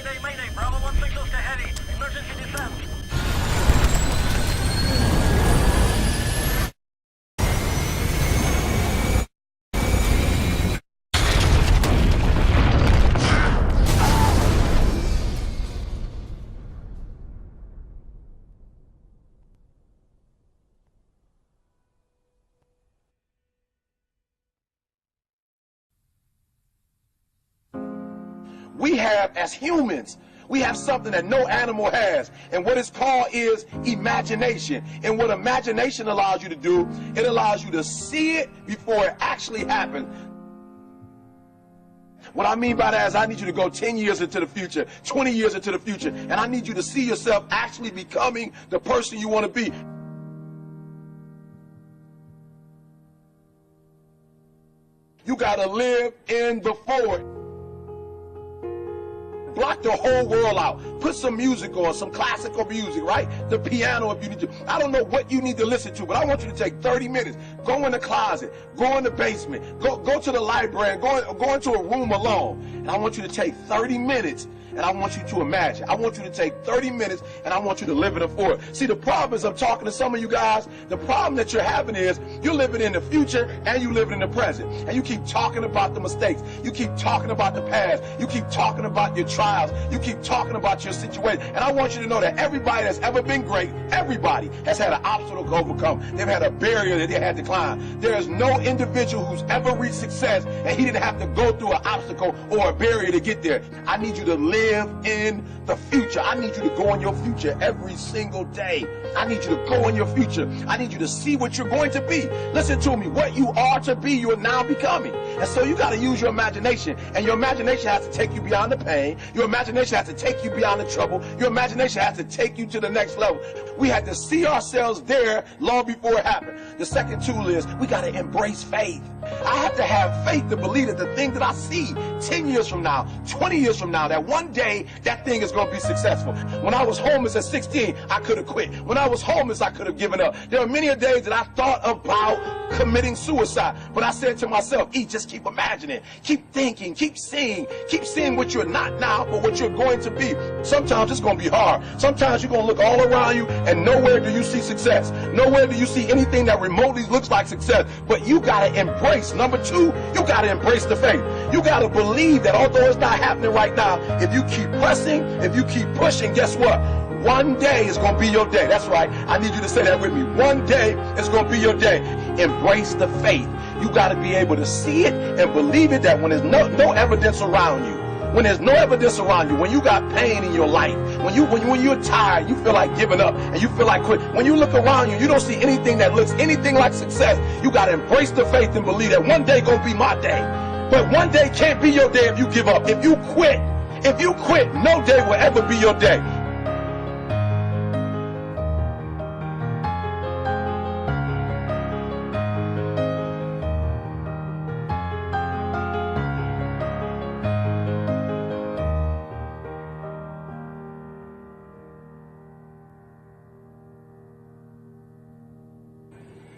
Mayday, mayday. Bravo 1 signals to heavy. Emergency descent. We have, as humans, we have something that no animal has. And what it's called is imagination. And what imagination allows you to do, it allows you to see it before it actually happens. What I mean by that is I need you to go 10 years into the future, 20 years into the future, and I need you to see yourself actually becoming the person you want to be. You got to live in the forward. Block the whole world out. Put some music on, some classical music, right? The piano if you need to. I don't know what you need to listen to, but I want you to take 30 minutes. Go in the closet. Go in the basement. Go to the library. Go into a room alone. And I want you to take 30 minutes and I want you to imagine. I want you to take 30 minutes and I want you to live in the forward. See, the problem is I'm talking to some of you guys. The problem that you're having is you're living in the future and you living in the present. And you keep talking about the mistakes. You keep talking about the past. You keep talking about your trials. You keep talking about your situation. And I want you to know that everybody that's ever been great, everybody has had an obstacle to overcome. They've had a barrier that they had to climb. There is no individual who's ever reached success and he didn't have to go through an obstacle or a barrier to get there. I need you to live in the future. I need you to go in your future every single day. I need you to go in your future. I need you to see what you're going to be. Listen to me. What you are to be, you are now becoming. And so you got to use your imagination. And your imagination has to take you beyond the pain. Your imagination has to take you beyond the trouble. Your imagination has to take you to the next level. We had to see ourselves there long before it happened. The second tool is we got to embrace faith. I have to have faith to believe that the thing that I see 10 years from now, 20 years from now, that one day that thing is going to be successful. When I was homeless at 16, I could have quit. When I was homeless, I could have given up. There are many days that I thought about committing suicide, but I said to myself, just keep imagining, keep thinking, keep seeing what you're not now, but what you're going to be. Sometimes it's going to be hard. Sometimes you're going to look all around you and nowhere do you see success. Nowhere do you see anything that remotely looks like success, but you got to embrace. Number two, you got to embrace the faith. You got to believe that although it's not happening right now, if you keep pressing, if you keep pushing, guess what? One day is going to be your day. That's right. I need you to say that with me. One day is going to be your day. Embrace the faith. You got to be able to see it and believe it, that when there's no evidence around you, when there's no evidence around you, when you got pain in your life, when you're tired, you feel like giving up and you feel like quit. When you look around you, you don't see anything that looks anything like success. You got to embrace the faith and believe that one day going to be my day. But one day can't be your day if you give up. If you quit, no day will ever be your day.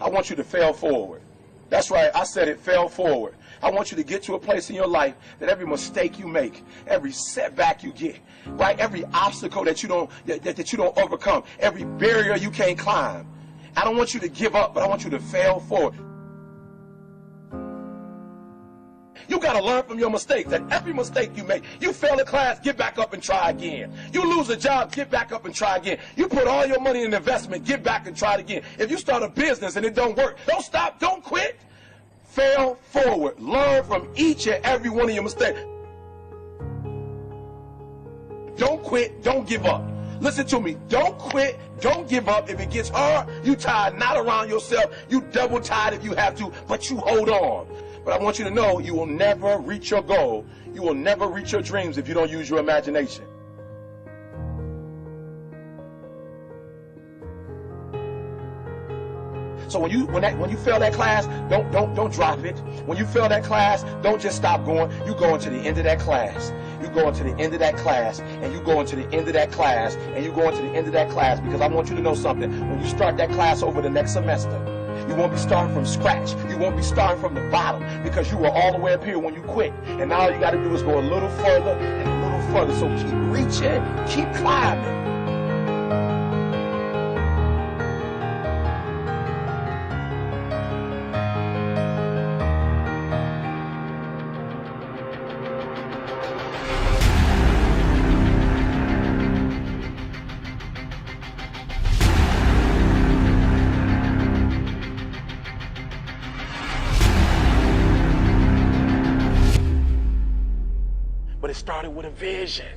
I want you to fail forward. That's right, I said it, fail forward. I want you to get to a place in your life that every mistake you make, every setback you get, right, every obstacle that you don't overcome, every barrier you can't climb. I don't want you to give up, but I want you to fail forward. You got to learn from your mistakes, that every mistake you make, you fail a class, get back up and try again. You lose a job, get back up and try again. You put all your money in investment, get back and try it again. If you start a business and it don't work, don't stop, don't quit. Fail forward. Learn from each and every one of your mistakes. Don't quit, don't give up. Listen to me, don't quit, don't give up. If it gets hard, you tired, not around yourself. You double tired if you have to, but you hold on. But I want you to know you will never reach your goal. You will never reach your dreams if you don't use your imagination. So when you fail that class, don't drop it. When you fail that class, don't just stop going. You go into the end of that class. You go into the end of that class, and you go into the end of that class, and you go into the end of that class, because I want you to know something. When you start that class over the next semester, you won't be starting from scratch. You won't be starting from the bottom, because you were all the way up here when you quit. And now all you got to do is go a little further and a little further. So keep reaching, keep climbing. But it started with a vision.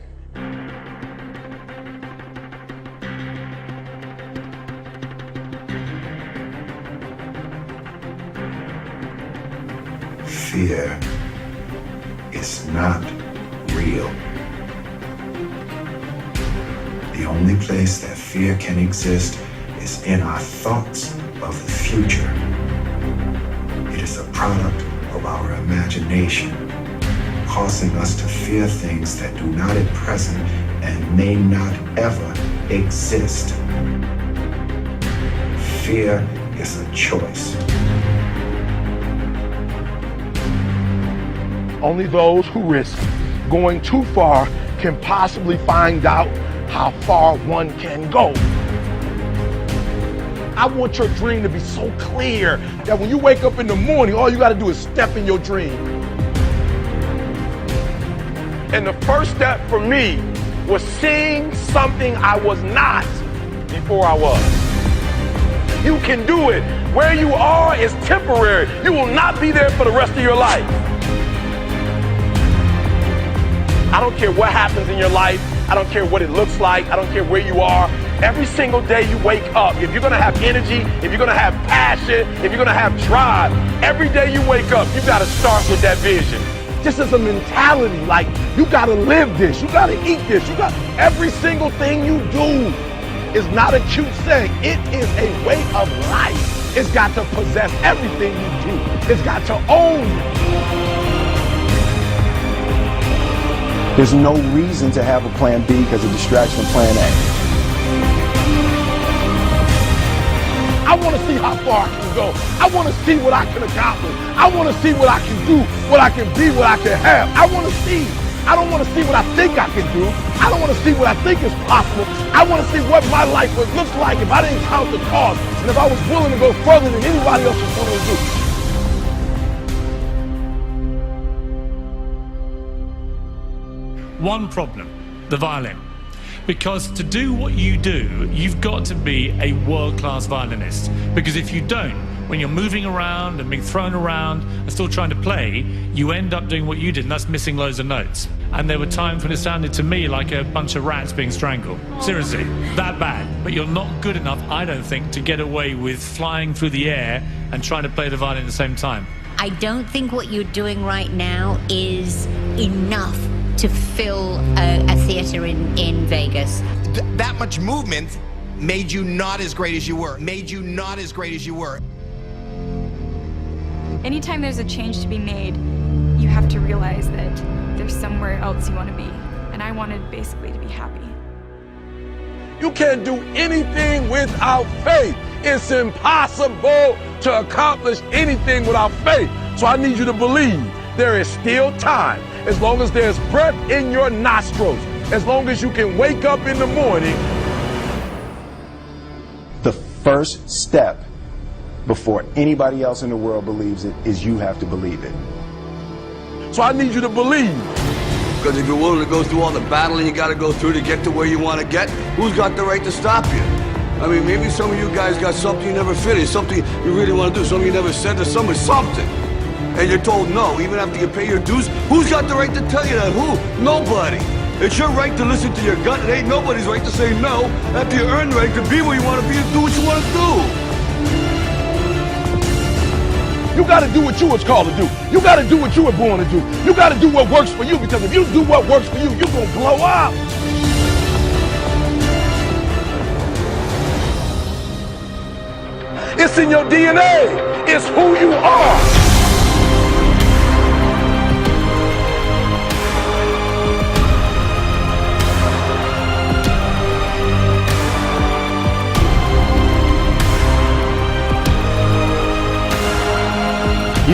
Fear is not real. The only place that fear can exist is in our thoughts of the future. It is a product of our imagination, causing us to fear things that do not at present and may not ever exist. Fear is a choice. Only those who risk going too far can possibly find out how far one can go. I want your dream to be so clear that when you wake up in the morning, all you got to do is step in your dream. And the first step for me was seeing something I was not before I was. You can do it. Where you are is temporary. You will not be there for the rest of your life. I don't care what happens in your life. I don't care what it looks like. I don't care where you are. Every single day you wake up, if you're gonna have energy, if you're gonna have passion, if you're gonna have drive, every day you wake up, you gotta start with that vision. This is a mentality, like you gotta live this, you gotta eat this, you got every single thing you do is not a cute saying. It is a way of life. It's got to possess everything you do. It's got to own you. There's no reason to have a plan B because of distraction of plan A. I want to see how far I can go. I want to see what I can accomplish. I want to see what I can do, what I can be, what I can have. I want to see. I don't want to see what I think I can do. I don't want to see what I think is possible. I want to see what my life would look like if I didn't count the cost and if I was willing to go further than anybody else was willing to do. One problem, the violin. Because to do what you do, you've got to be a world-class violinist. Because if you don't, when you're moving around and being thrown around and still trying to play, you end up doing what you did, and that's missing loads of notes. And there were times when it sounded to me like a bunch of rats being strangled. Seriously, that bad. But you're not good enough, I don't think, to get away with flying through the air and trying to play the violin at the same time. I don't think what you're doing right now is enough to fill a theater in Vegas. That much movement made you not as great as you were. Anytime there's a change to be made, you have to realize that there's somewhere else you want to be. And I wanted basically to be happy. You can't do anything without faith. It's impossible to accomplish anything without faith. So I need you to believe there is still time. As long as there's breath in your nostrils, as long as you can wake up in the morning. The first step before anybody else in the world believes it is you have to believe it. So I need you to believe. Because if you're willing to go through all the battling you got to go through to get to where you want to get, who's got the right to stop you? I mean, maybe some of you guys got something you never finished, something you really want to do, something you never said to someone, something. And you're told no, even after you pay your dues. Who's got the right to tell you that? Who? Nobody. It's your right to listen to your gut. It ain't nobody's right to say no after you earn the right to be where you want to be and do what you want to do. You got to do what you was called to do. You got to do what you were born to do. You got to do what works for you, because if you do what works for you, you're going to blow up. It's in your DNA. It's who you are.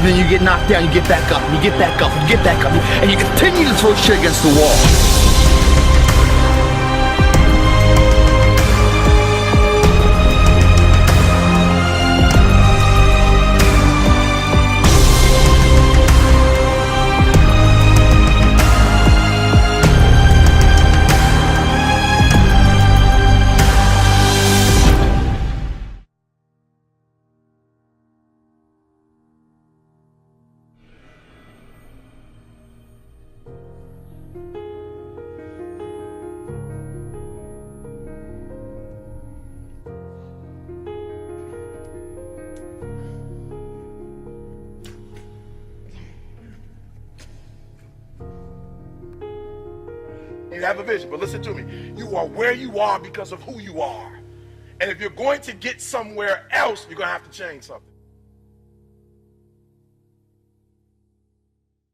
Then you get knocked down, you get back up, and you get back up, and you get back up, and you continue to throw shit against the wall. to have a vision, but listen to me. You are where you are because of who you are. And if you're going to get somewhere else, you're going to have to change something.